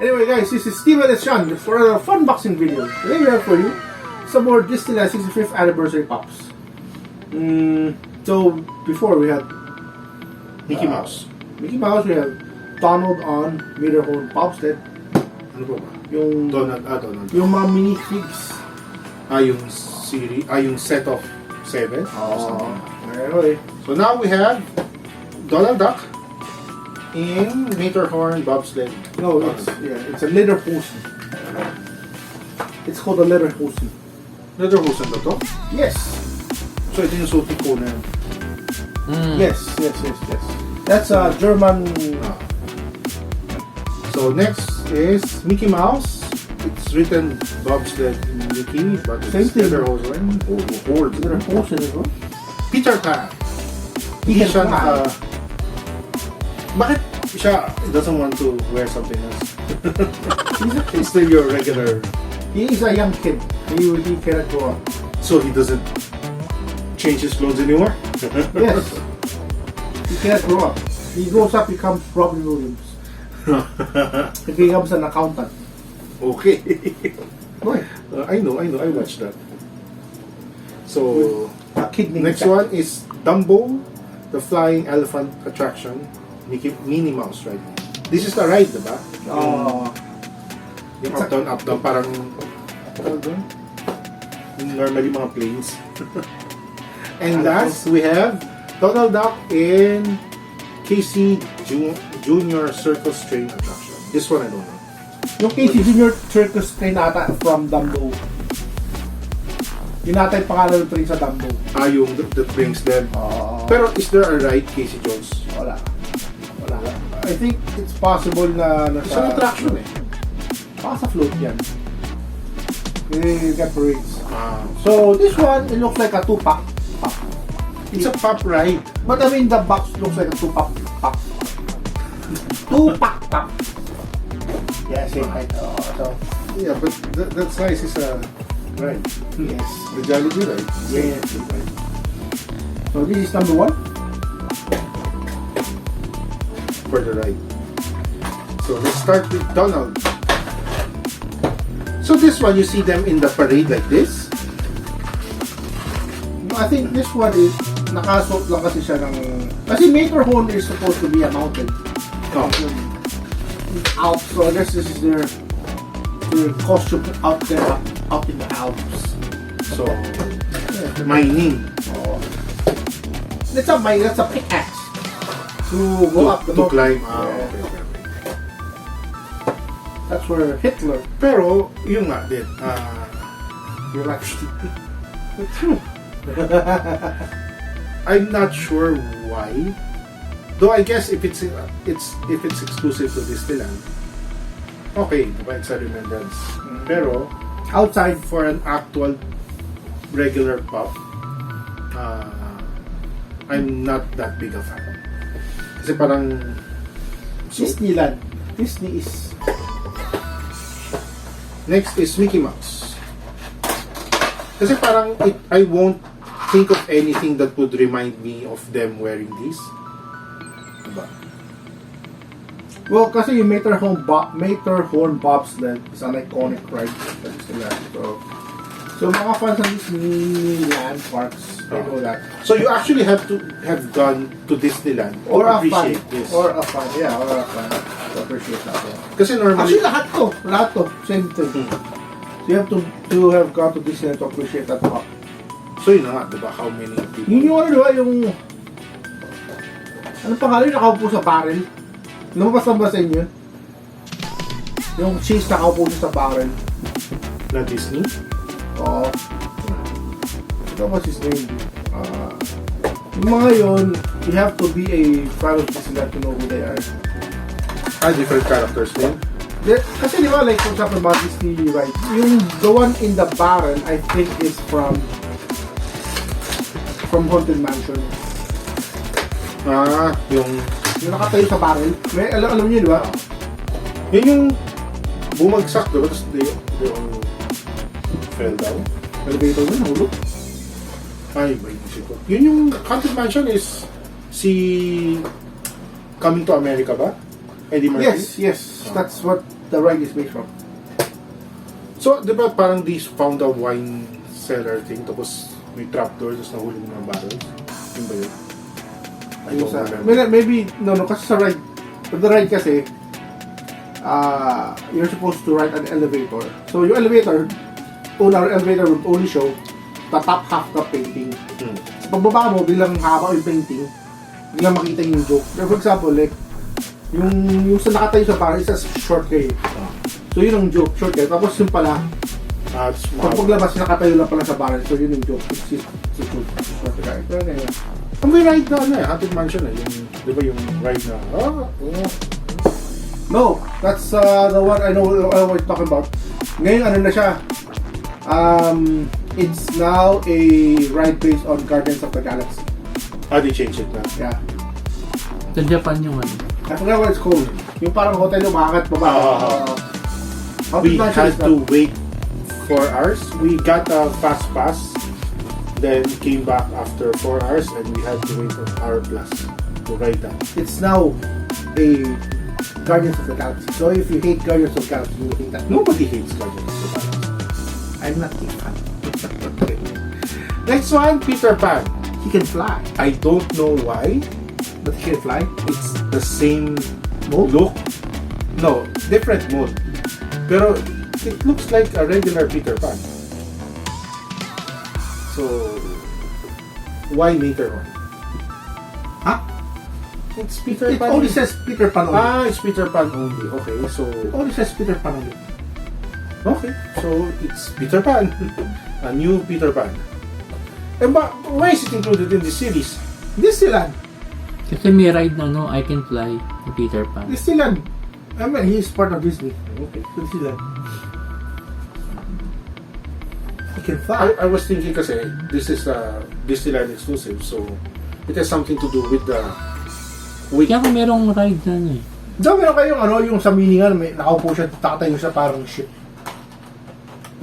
Anyway guys, this is Steven and Sean for a fun boxing video. Today we have for you some more Disneyland 65th anniversary pops. So before we had Mickey Mouse. Mickey Mouse, we have Donald on Matterhorn Bobsled. Ano ba? Yung Donald. yung mga mini figs. Yung series, yung set of 7. Anyway. So now we have Donald Duck in Matterhorn Bobsled. No, it's a leather potion. It's called a leather potion. Lederhosen ba to? Yes. So ito yung suti ko na. Yes. That's a German. So next is Mickey Mouse. It's written Bobsled Mickey, but Same it's thing. Lederhosen. Leather potion as well. Peter Pan. Peter Siya Pan. Bakit siya doesn't want to wear something else? He's still your regular. He is a young kid. He cannot grow up. So he doesn't change his clothes anymore? Yes. He cannot grow up. He grows up, becomes Robin Williams. He becomes an accountant. Okay. Boy, I know. I watched that. So a kid named next Jack. one is Dumbo, the flying elephant attraction. Minnie Mouse, right? This is the ride, diba? Yung up down, parang normally mga planes. And last, we have Donald Duck in Casey Junior Circus Train attraction. This one I don't know. Yung Casey Junior Circus Train ata from Dumbo. Yun ata yung pangalan ng train sa Dumbo. Yung that brings them. Pero is there a ride, Casey Jones? Wala. I think it's possible na It's an attraction eh. Baka sa float yan. You get parades. So this one, it looks like a 2-pack. It's a pop ride. But I mean the box looks like a 2-pack. 2-pack. Yeah, same height. So Yeah, but that's nice. It's a ride. yes. The Jollibee ride. Yes. So this is number 1. For the ride. So let's start with Donald. So this one, you see them in the parade like this. I think this one is nakasuot lang kasi siya ng... Kasi Matterhorn is supposed to be a mountain. Alps. So I guess this is their costume out there, out in the Alps. So mining. That's a pickaxe to go up the to mountain. climb. Yeah. That's where Hitler. Pero yung nga din. You're like, I'm not sure why. Though I guess if it's exclusive to Disneyland, okay, diba, it's a remembrance. Pero outside. for an actual regular pop, I'm not that big a fan. Kasi parang Disneyland. Disney is... next is Mickey Mouse. Kasi parang I won't think of anything that would remind me of them wearing these. Diba? Well, kasi yung Matterhorn Bobsled is an iconic ride sa Disneyland. So mga fans ng Disneyland parks, they know that. So you actually have to have gone to Disneyland to Or a fan. appreciate this. Or a fan, yeah. Or a fan to appreciate that. Yeah. Kasi normally, Actually, lahat to. Same thing. So you have to have gone to Disneyland to appreciate that pop. so yun na nga, diba, how many people? Yun yung ano, diba, yung... Anong pangalan yung nakaupo sa barrel? Lumabas na ba sa inyo? Yung cheese nakaupo sa barrel. Na Disney? Oo. Ito ba his name? Yung mga yun, you have to be a fan of Disneyland to know who they are. Different characters din. Kasi di ba, like, for example, mga Disney rides, yung the one in the barrel, I think is from Haunted Mansion. Yung nakatayo sa barrel. May, alam niyo, di ba? yun yung bumagsak, diba? Tapos they all fell down. Elevator na, nahulog. Ay, may isip ko. Yun yung Haunted Mansion is si Coming to America ba? Eddie Murphy? Yes. That's what the ride is based from. So, di ba parang they found a wine cellar thing, tapos may trapdoor, tapos nahuli ng mga barrels? Yun ba yun? I don't remember. Maybe, no, kasi sa ride, the ride kasi, you're supposed to ride an elevator. So, yung elevator would only show the top half of the painting. Sa pagbaba mo, bilang haba yung painting, biglang makita yung joke. For example, like, yung sa nakatayo sa bar, isa short kayo. So, yun ang joke, short kayo. Tapos yung pala, pag paglabas, nakatayo lang pala sa bar. So, yun yung joke. It's short kayo. Pero ganyan. Ang may ride na Haunted Mansion yung, di ba yung ride na, No, that's the one I know what you're talking about. Ngayon, ano na siya? It's now a ride based on Guardians of the Galaxy. They changed it na. Yeah. Sa Japan yung ano. I forgot what it's called. Yung parang hotel yung makangat baba. We had to wait 4 hours. We got a fast pass, then came back after 4 hours, and we had to wait an hour plus to ride that. It's now a Guardians of the Galaxy. So if you hate Guardians of the Galaxy, you hate that. Nobody hates Guardians of the Galaxy. I'm not a fan. Next one, Peter Pan. He can fly, I don't know why. but he can fly. It's the same Mode? look. No, different mode. Pero it looks like a regular Peter Pan. So, why later on? Huh? It's Peter It Pan. only says Peter Pan only. It's Peter Pan only. Okay, so It only says Peter Pan only. it's Peter Pan, a new Peter Pan. And why is it included in this series? Disneyland. Kasi may ride na no, I Can Fly ni Peter Pan. Disneyland. I mean, he's part of Disney. Okay. Disneyland. He can fly. I was thinking kasi this is a Disneyland exclusive, so it has something to do with the Kaya kung merong ride na ano eh. Diyan meron kayong yung sa miningan, may nakaupo siya, takatayo siya parang ship.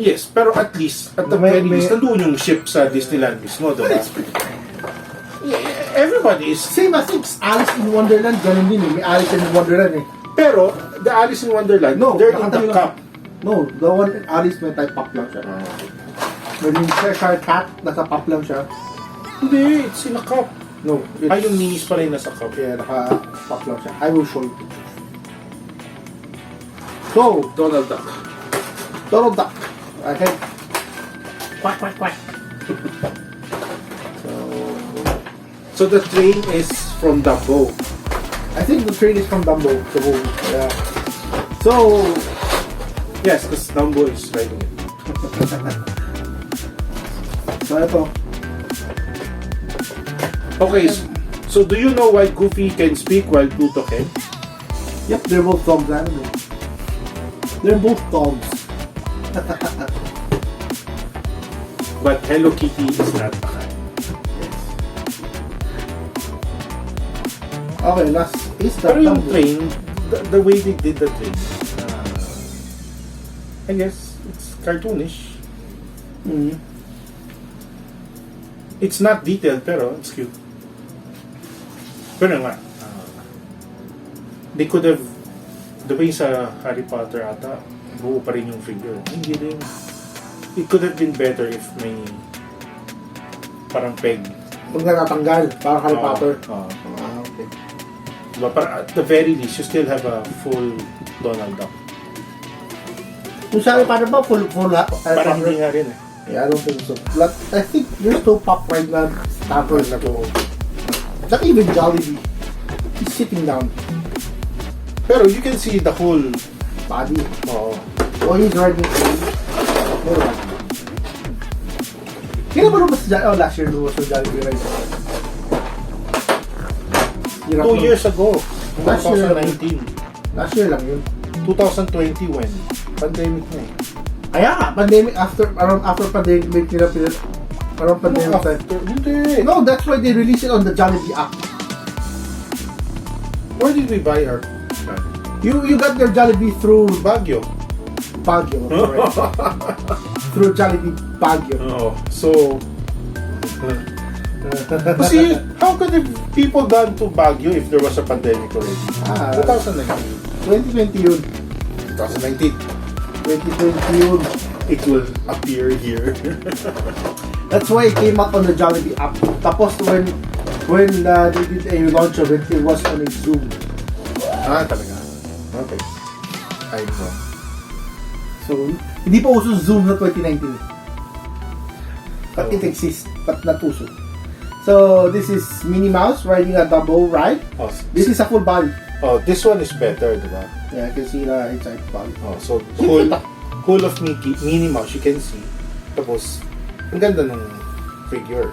Yes, pero at least at the very least nandoon yung ship sa Disneyland mismo, diba? Everybody is. Same as it's Alice in Wonderland, ganun din eh. May Alice in Wonderland eh. Pero the Alice in Wonderland, they're in the cup. No, the one in Alice may type pop lang siya. When yung Cheshire Cat, nasa pop lang siya. Hindi, it's in a cup. No, it's... Yung minis pala yung nasa cup. Yeah, naka-pop lang siya. I will show you pictures. So, Donald Duck. Donald Duck. Okay. Quack, quack, quack. So the train is from Dumbo. I think the train is from Dumbo. Yeah. So, Yes, because Dumbo is riding it. so ito. Okay, so do you know why Goofy can speak while Pluto can? Yep, they're both dogs. I don't know. They're both dogs. But Hello Kitty is not a cat. Okay, last is the Pero yung Dumbo. train, the way they did the train, I guess it's cartoonish. Mm-hmm. It's not detailed, pero it's cute. Pero nga, they could have, diba yung sa Harry Potter ata, buo pa rin yung figure. Hindi rin. It could have been better if may parang peg. Kung natatanggal, parang Harry Potter. Okay. Diba, para at the very least, you still have a full Donald Duck. Kung sa Harry Potter ba, full Parang hindi nga rin eh. Yeah, I don't think so. But I think there's no pop right now. Stampers na to. Not even Jollibee. He's sitting down. Pero you can see the whole Body. oh, Oh, he's riding. Kailan ba naman sa Jollibee? Oh, last year naman sa Jollibee ride. 2 years ago. Last year. 2019. Last year lang yun. 2020 when? Pandemic na eh. Kaya nga, pandemic around after pandemic nila around pandemic time. Hindi. No, that's why they released it on the Jollibee app. Where did we buy our You got your Jollibee through Baguio? Baguio, correct? Through Jollibee Baguio. Oh, so kasi how could have people gone to Baguio if there was a pandemic already? 2019. 2020 yun. 2019. 2020 yun. It will appear here. That's why it came up on the Jollibee app. Tapos when they did a launch of it, it was on a Zoom. Talaga. Okay. I know. So, hindi pa uso Zoom na 2019. But it exists, but not uso. So, this is Minnie Mouse riding a double ride. Oh, This is a full body. this one is better, diba? Yeah, I can see the inside body. Oh, so whole of Minnie Mouse you can see. Tapos ang ganda ng figure.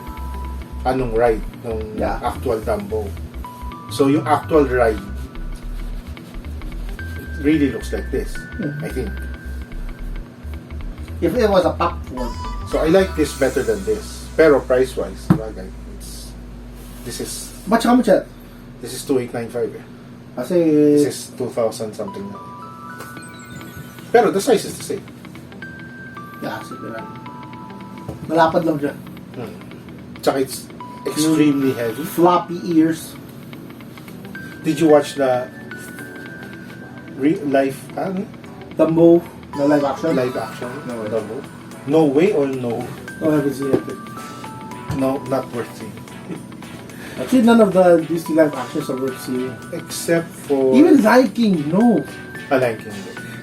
Anong ride ng Yeah. actual Dumbo. So yung actual ride it really looks like this, I think. If it was a popcorn. So I like this better than this. Pero price-wise, bagay, this is How much that? 2895 eh. Kasi, This is 2,000 something na. Pero the size is the same. yeah, sige lang. Malapad lang siya. Tsaka it's extremely heavy. Floppy ears. Did you watch the live Dumbo na live action. live action? No way. Dumbo? No way or no? No, I haven't seen it. No, not worth seeing. Actually, none of the Disney live actions are worth seeing. Except for Even Lion King, no. Lion King.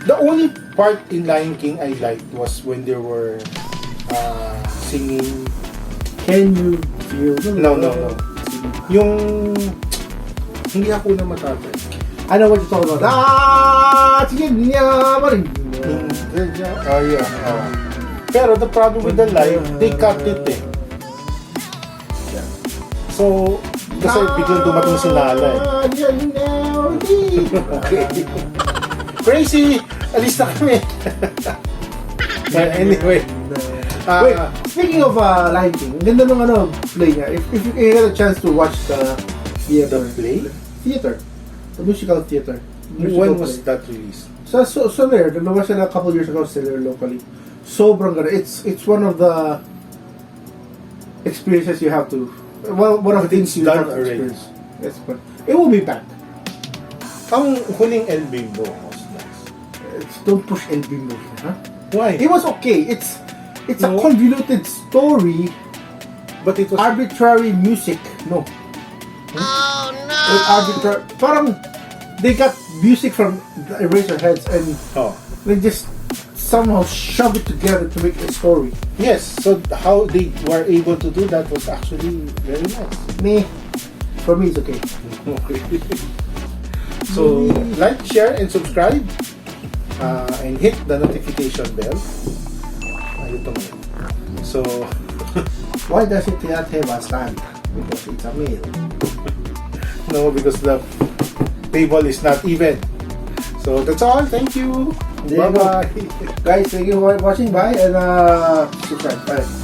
The only part in Lion King I liked was when they were singing. Can you feel the No. love? Yung hindi ako na matapos. I know what you're talking about. Sige, niya pa rin. Yeah. Pero the problem with the live, they cut it eh. So, kasi biglang dumating si Nala eh. Okay. Crazy! Alis na kami! Anyway. Wait, speaking of Lion King, ang ganda nung play niya. If you get a chance to watch the theater. The play? Theater. The musical theater. When was that released? So there, lumabas siya a couple years ago, still there locally. Sobrang ganda. It's one of the experiences you have to. Well, one of the things you have to experience. Yes, but it will be back. Ang huling El Bimbo was nice. Don't push El Bimbo, huh? Why? It was okay. It's a No. convoluted story, But it was... arbitrary music. No. Oh no. Arbitrary. Parang they got music from the Eraserheads and Oh. they just somehow shove it together to make a story. Yes, so how they were able to do that was actually very nice. Meh. For me, it's okay. So, like, share, and subscribe. And hit the notification bell. Ito mo. So, Why does it not have a stand? Because it's a male. no, because the table is not even. So, that's all. Thank you. There you go. Bye-bye. Guys, thank you for watching. Bye and subscribe. Bye.